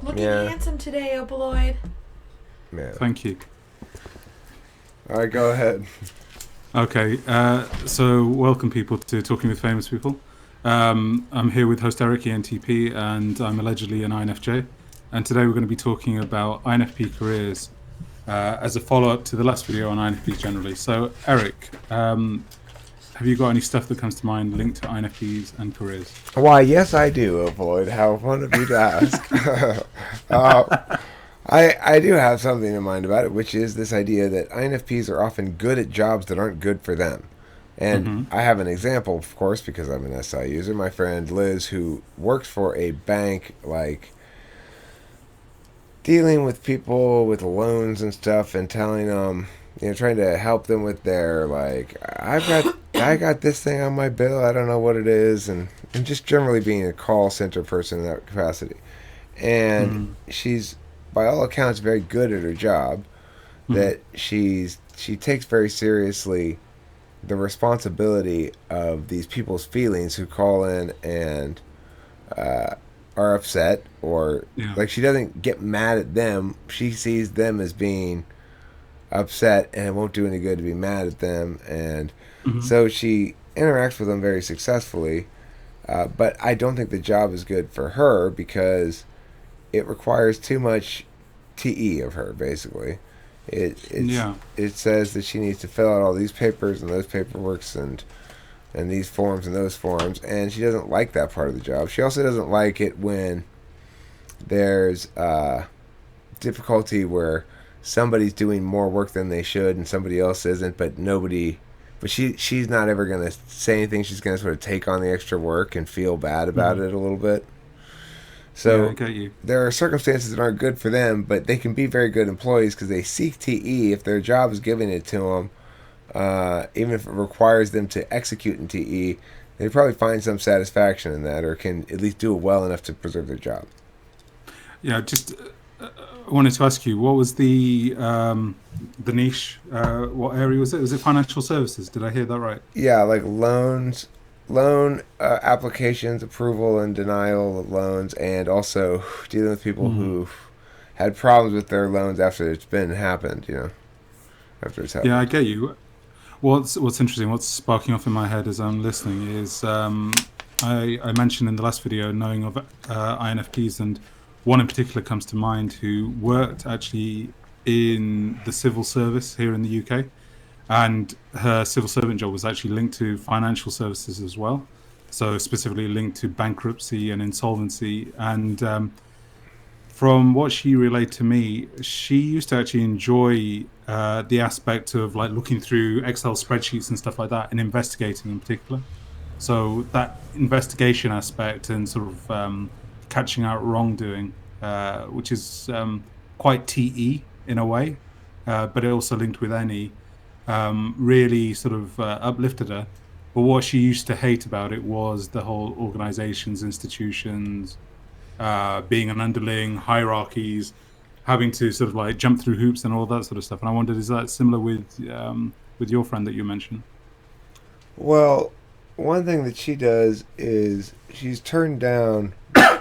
Looking Yeah. handsome today, Opaloid. Yeah. Thank you. All right, go ahead. Okay, so welcome people to Talking with Famous People. I'm here with host Eric, ENTP, and I'm allegedly an INFJ. And today we're going to be talking about INFP careers as a follow-up to the last video on INFPs generally. So, Eric, have you got any stuff that comes to mind linked to INFPs and careers? Why, yes, I do, Opaloid. How fun of you to ask. I do have something in mind about it, which is this idea that INFPs are often good at jobs that aren't good for them. And Mm-hmm. I have an example, of course, because I'm an SI user. My friend Liz, who works for a bank, like dealing with people with loans and stuff and telling them, trying to help them with their, like, I got this thing on my bill, I don't know what it is, and just generally being a call center person in that capacity. And Mm-hmm. she's, by all accounts, very good at her job, Mm-hmm. that she takes very seriously the responsibility of these people's feelings who call in and uh, are upset, or Yeah. like, she doesn't get mad at them. She sees them as being upset, and it won't do any good to be mad at them, and Mm-hmm. so she interacts with them very successfully. But I don't think the job is good for her because it requires too much TE of her. Basically, Yeah. it says that she needs to fill out all these papers and those paperworks and these forms and those forms, and she doesn't like that part of the job. She also doesn't like it when there's difficulty where somebody's doing more work than they should and somebody else isn't, but she's not ever going to say anything. She's going to sort of take on the extra work and feel bad about Mm-hmm. it a little bit. Yeah, I So get you. there are circumstances that aren't good for them, but they can be very good employees because they seek TE if their job is giving it to them. Even if it requires them to execute in TE, they probably find some satisfaction in that, or can at least do it well enough to preserve their job. Yeah, just I wanted to ask you, what was the niche? What area was it? Was it financial services? Did I hear that right? Yeah, like loan applications, approval and denial of loans, and also dealing with people Mm. who had problems with their loans after it's been happened. After it's Yeah, I happened. get you. What's interesting, what's sparking off in my head as I'm listening is I mentioned in the last video knowing of INFPs, and one in particular comes to mind who worked actually in the civil service here in the UK, and her civil servant job was actually linked to financial services as well. So specifically linked to bankruptcy and insolvency, and from what she relayed to me, she used to actually enjoy the aspect of like looking through Excel spreadsheets and stuff like that and investigating in particular. So that investigation aspect and sort of catching out wrongdoing, which is quite TE in a way, but it also linked with any, really sort of uplifted her. But what she used to hate about it was the whole organizations, institutions, being an underling, hierarchies, having to sort of like jump through hoops and all that sort of stuff. And I wondered, is that similar with your friend that you mentioned? Well, one thing that she does is she's turned down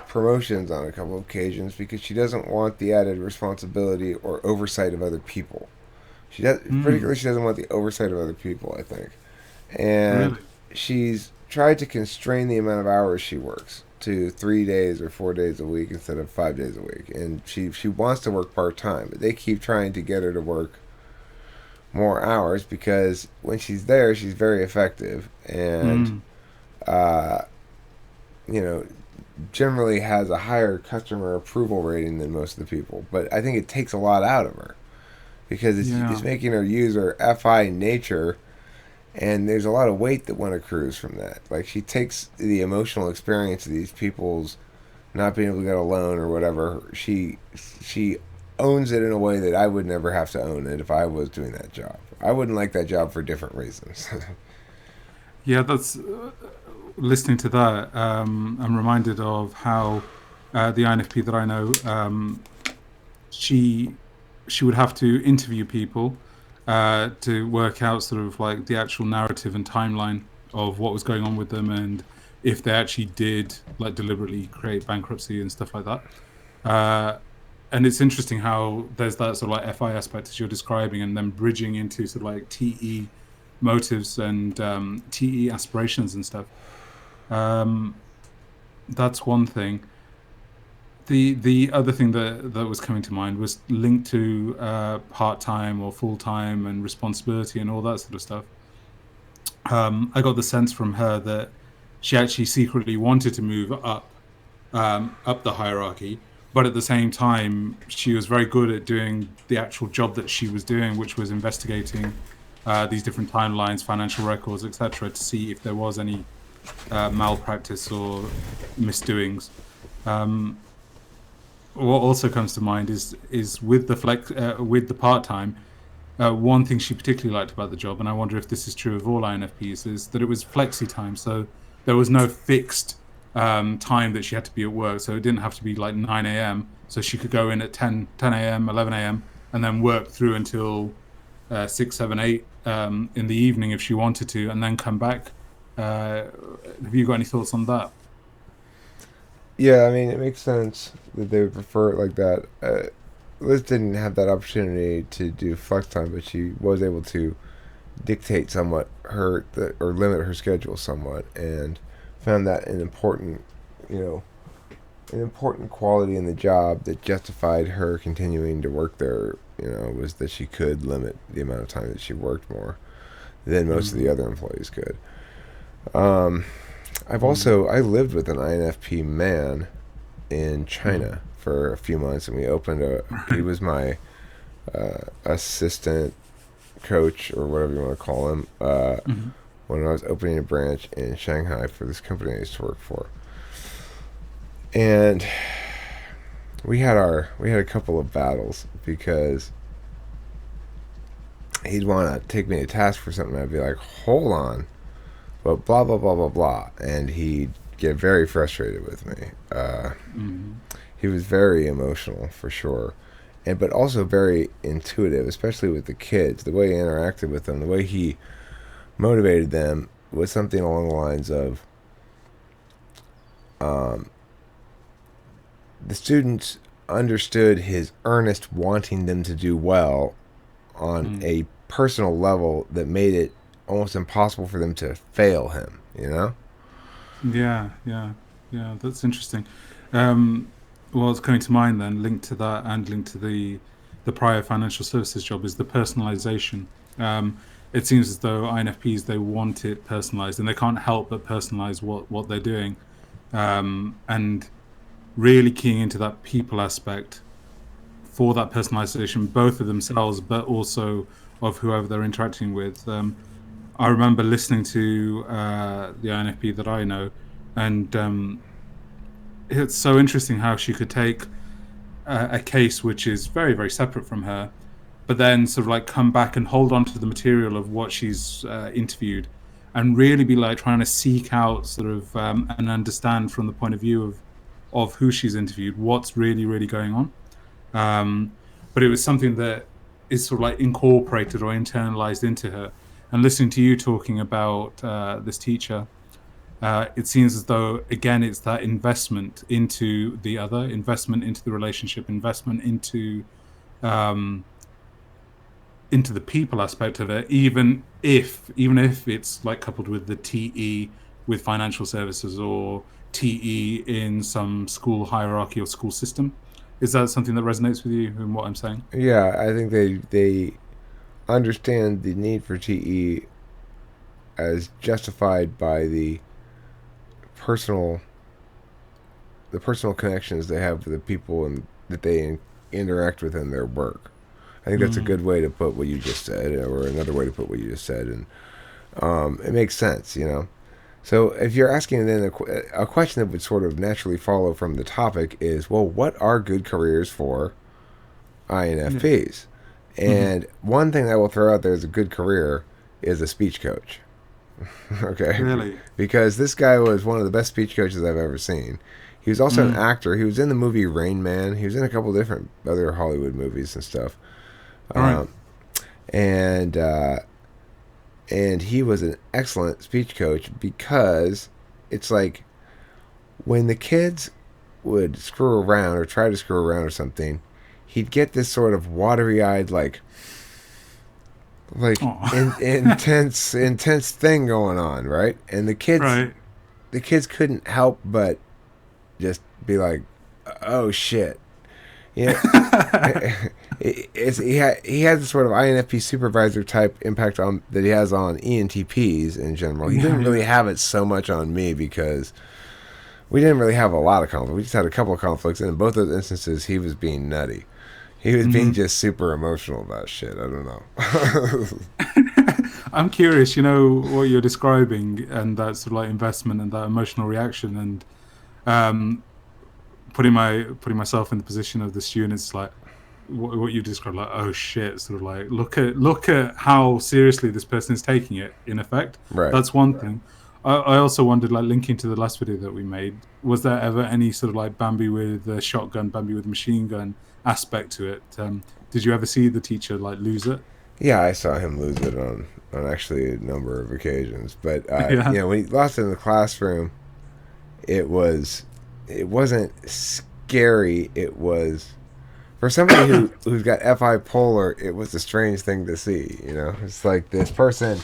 promotions on a couple of occasions because she doesn't want the added responsibility or oversight of other people. Mm, Particularly, she doesn't want the oversight of other people, I think. And really? she's tried to constrain the amount of hours she works to 3 days or 4 days a week instead of 5 days a week. And she wants to work part time, but they keep trying to get her to work more hours because when she's there, she's very effective and Mm, uh, you know generally has a higher customer approval rating than most of the people. But I think it takes a lot out of her because it's yeah. making her use her FI nature, and there's a lot of weight that one accrues from that. Like, she takes the emotional experience of these people's not being able to get a loan or whatever. She owns it in a way that I would never have to own it if I was doing that job. I wouldn't like that job for different reasons. Yeah, that's listening to that. I'm reminded of how the INFP that I know, she she would have to interview people to work out sort of like the actual narrative and timeline of what was going on with them, and if they actually did like deliberately create bankruptcy and stuff like that. Uh, and it's interesting how there's that sort of like FI aspect as you're describing, and then bridging into sort of like TE motives and TE aspirations and stuff. Um, that's one thing. The other thing that was coming to mind was linked to part-time or full-time and responsibility and all that sort of stuff. I got the sense from her that she actually secretly wanted to move up the hierarchy, but at the same time, she was very good at doing the actual job that she was doing, which was investigating these different timelines, financial records, etc., to see if there was any malpractice or misdoings. Um, what also comes to mind is with the with the part time. One thing she particularly liked about the job, and I wonder if this is true of all INFPs, is that it was flexi time. So there was no fixed time that she had to be at work. So it didn't have to be like 9 a.m. So she could go in at 10 a.m., 11 a.m., and then work through until 6, 7, 8 in the evening if she wanted to, and then come back. Have you got any thoughts on that? Yeah, I mean, it makes sense that they would prefer it like that. Liz didn't have that opportunity to do flex time, but she was able to dictate somewhat or limit her schedule somewhat, and found that an important, you know, an important quality in the job that justified her continuing to work there. Was that she could limit the amount of time that she worked more than most of the Mm, other employees could. Um, mm, I lived with an INFP man in mm. China for a few months, and we opened he Right. was my assistant coach or whatever you want to call him Mhm. when I was opening a branch in Shanghai for this company I used to work for. And we had a couple of battles because he'd want to take me to task for something. I'd be like, hold on, but blah blah blah blah blah, and he'd get very frustrated with me. Mhm. He was very emotional for sure, and but also very intuitive, especially with the kids. The way he interacted with them, the way he motivated them was something along the lines of um, the students understood his earnest wanting them to do well on Mm. a personal level that made it almost impossible for them to fail him. Yeah, yeah, yeah. That's interesting. Um, what's coming to mind then, linked to that and linked to the prior financial services job, is the personalization. Um, it seems as though INFPs, they want it personalized, and they can't help but personalize what they're doing, and really keying into that people aspect for that personalization, both of themselves, but also of whoever they're interacting with. I remember listening to the INFP that I know, and it's so interesting how she could take a case which is very, very separate from her, but then sort of like come back and hold on to the material of what she's interviewed, and really be like trying to seek out sort of and understand from the point of view of who she's interviewed what's really, really going on. Um, but it was something that is sort of like incorporated or internalized into her. And listening to you talking about this teacher, it seems as though again it's that investment into the other, investment into the relationship, investment um, into the people aspect of it, even if it's like coupled with the TE with financial services or TE in some school hierarchy or school system. Is that something that resonates with you in what I'm saying? Yeah, I think they understand the need for TE as justified by personal the personal connections they have with the people that they interact with in their work. I think that's a Mm, good way to put what you just said, or another way to put what you just said, and it makes sense. So if you're asking then a question that would sort of naturally follow from the topic is, well, what are good careers for yeah. INFPs? Hmm. And one thing that I will throw out there as a good career is a speech coach. Okay, Really? because this guy was one of the best speech coaches I've ever seen. He was also an Mm, actor. He was in the movie Rain Man. He was in a couple different other Hollywood movies and stuff. all right. Um, and and he was an excellent speech coach because it's like when the kids would screw around or try to screw around or something, he'd get this sort of watery-eyed, intense thing going on, right? And Right. the kids couldn't help but just be like, "Oh shit," you know. He had this sort of INFP supervisor type impact on that he has on ENTPs in general. He Yeah, didn't really yeah. have it so much on me because we didn't really have a lot of conflict. We just had a couple of conflicts, and in both those instances, he was being nutty. He was being Hmm. just super emotional about shit. I don't know. I'm curious, you know, what you're describing and that sort of like investment and that emotional reaction, and um, putting myself in the position of the students, like what you described, like, oh shit, sort of like look at how seriously this person is taking it. In effect, Right. that's one thing. I also wondered, like, linking to the last video that we made, was there ever any sort of like Bambi with a shotgun, Bambi with a machine gun aspect to it? Did you ever see the teacher like lose it? Yeah, I saw him lose it on actually a number of occasions. But Yeah. when he lost it in the classroom, it wasn't scary. It was for somebody who's got FI polar. It was a strange thing to see. It's like this person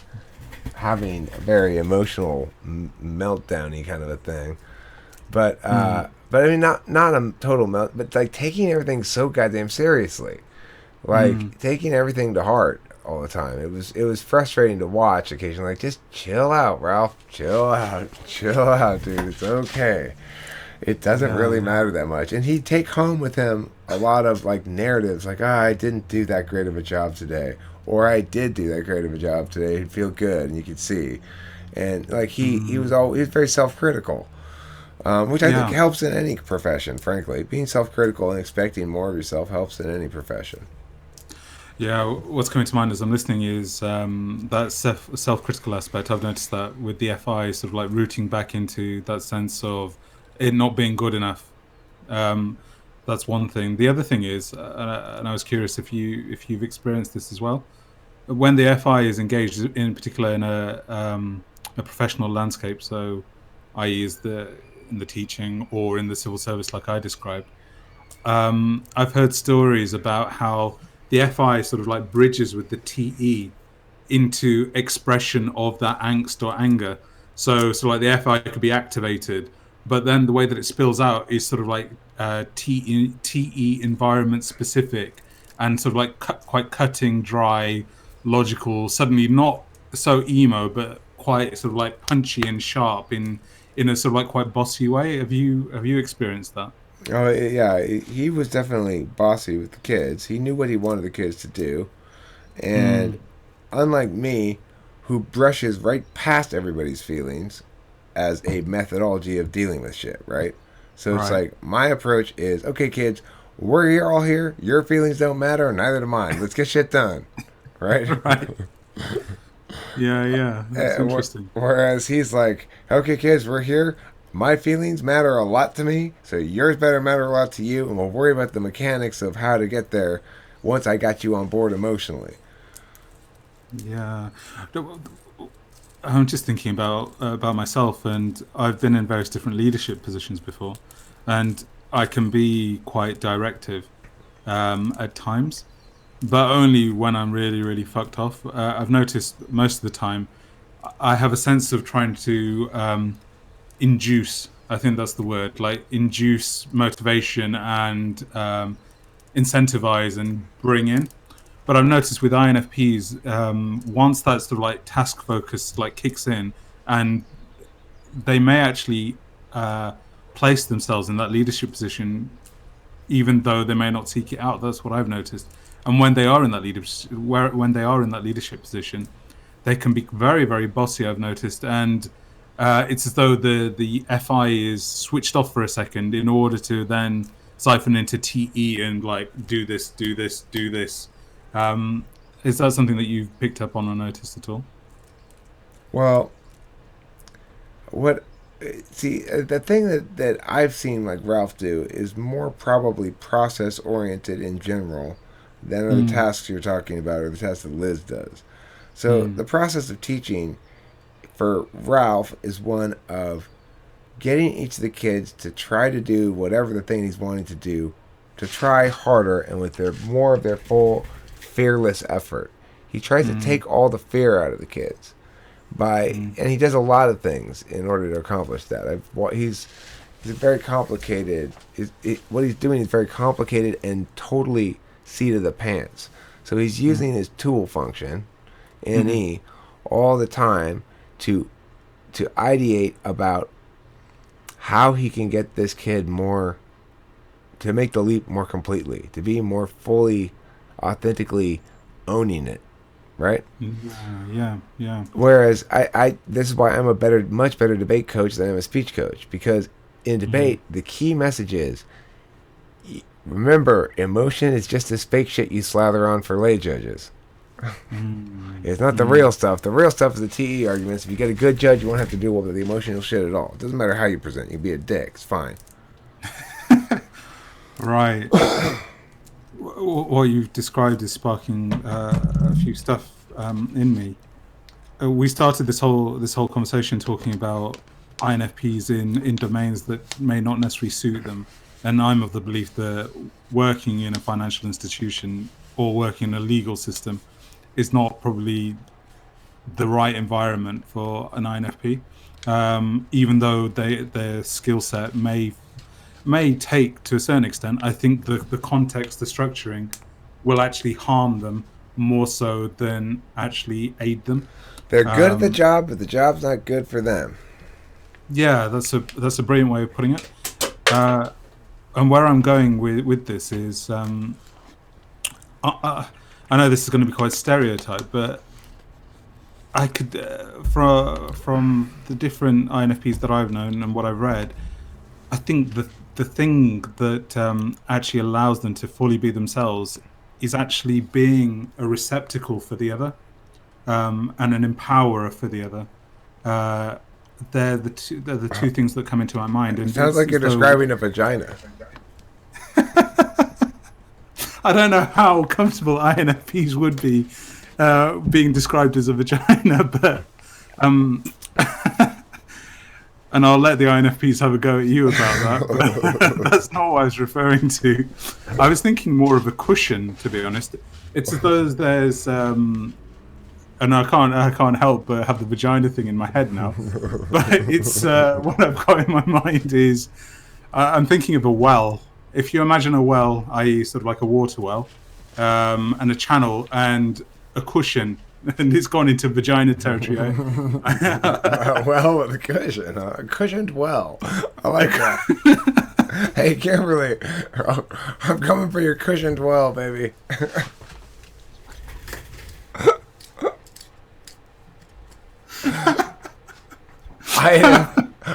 having a very emotional meltdowny kind of a thing. Mm. But I mean, not a total melt, but like taking everything so goddamn seriously, Mm. like taking everything to heart all the time. It was frustrating to watch occasionally. Like, just chill out, Ralph. Chill out, dude. It's okay. It doesn't Yeah, really yeah. matter that much. And he'd take home with him a lot of like narratives, like, I didn't do that great of a job today, or I did do that great of a job today. He'd feel good, and you could see. And like Mm. he was very self-critical, which I think Yeah. helps in any profession. Frankly, being self-critical and expecting more of yourself helps in any profession. Yeah, what's coming to mind as I'm listening is that self-critical aspect. I've noticed that with the FI, sort of like rooting back into that sense of it not being good enough. Um, that's one thing. The other thing is, and I was curious if you've experienced this as well. When the FI is engaged, in particular in a professional landscape, so i.e., is the in the teaching or in the civil service, like I described. I've heard stories about how the FI sort of like bridges with the TE into expression of that angst or anger. So like the FI could be activated, but then the way that it spills out is sort of like TE environment specific and sort of like quite cutting, dry, logical. Suddenly not so emo, but quite sort of like punchy and sharp in a sort of like quite bossy way. Have you experienced that? Oh yeah, he was definitely bossy with the kids. He knew what he wanted the kids to do, and Mm, unlike me, who brushes right past everybody's feelings as a methodology of dealing with shit, right? So it's right. like my approach is, okay, kids, we're here all here. Your feelings don't matter, neither do mine. Let's get shit done, right? Right. Yeah, yeah. That's interesting. Whereas he's like, okay, kids, we're here. My feelings matter a lot to me, so yours better matter a lot to you, and we'll worry about the mechanics of how to get there once I got you on board emotionally. Yeah. I'm just thinking about myself, and I've been in various different leadership positions before, and I can be quite directive at times, but only when I'm really, really fucked off. I've noticed most of the time I have a sense of trying to induce. I think that's the word, like induce motivation and incentivize and bring in. But I've noticed with INFPs, once that sort of like task focus like kicks in, and they may actually uh, place themselves in that leadership position, even though they may not seek it out. That's what I've noticed. And when they are in that when they are in that leadership position, they can be very, very bossy. I've noticed, and it's as though the FI is switched off for a second in order to then siphon into TE and like do this, do this, do this. Um, is that something that you've picked up on or noticed at all? Well, what see the thing that I've seen like Ralph do is more probably process oriented in general than are the Mm, tasks you're talking about or the tasks that Liz does. So the mm, process of teaching for Ralph is one of getting each of the kids to try to do whatever the thing he's wanting to do, to try harder and with more of their full fearless effort. He tries to take all the fear out of the kids and he does a lot of things in order to accomplish that. He's very complicated. What he's doing is very complicated and totally seat of the pants. So he's using his tool function, NE, all the time to ideate about how he can get this kid to make the leap more completely, to be more fully, authentically owning it, right? Yeah. Whereas this is why I'm a much better debate coach than I'm a speech coach, because in debate, the key message is, remember, emotion is just this fake shit you slather on for lay judges. It's not the real stuff. The real stuff is the TE arguments. If you get a good judge, you won't have to deal with the emotional shit at all. It doesn't matter how you present. You can be a dick. It's fine. Right. What you've described is sparking a few stuff in me. We started this whole conversation talking about INFPs in domains that may not necessarily suit them, and I'm of the belief that working in a financial institution or working in a legal system is not probably the right environment for an INFP, even though their skill set may take, to a certain extent, I think the context, the structuring, will actually harm them more so than actually aid them. They're good at the job, but the job's not good for them. Yeah, that's a brilliant way of putting it. And where I'm going with this is, I know this is going to be quite stereotyped, but I could, from the different INFPs that I've known and what I've read, I think the thing that actually allows them to fully be themselves is actually being a receptacle for the other, and an empowerer for the other. They're the two things that come into my mind. And it sounds like you're describing a vagina. I don't know how comfortable INFPs would be being described as a vagina, but and I'll let the INFPs have a go at you about that. That's not what I was referring to. I was thinking more of a cushion, to be honest. It's as though there's and I can't help but have the vagina thing in my head now. But it's what I've got in my mind is I'm thinking of a well. If you imagine a well, i.e. sort of like a water well, and a channel and a cushion, and it's gone into vagina territory. A well with a cushion, a cushioned well. I like that. Hey, Kimberly, I'm coming for your cushioned well, baby.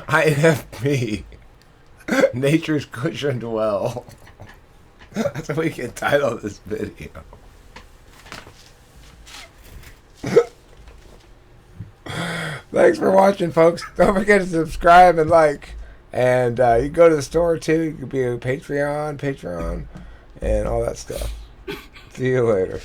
INFP. Nature's cushioned well. That's what we can title this video. Thanks for watching, folks. Don't forget to subscribe and like. And you can go to the store too. You can be a Patreon, and all that stuff. See you later.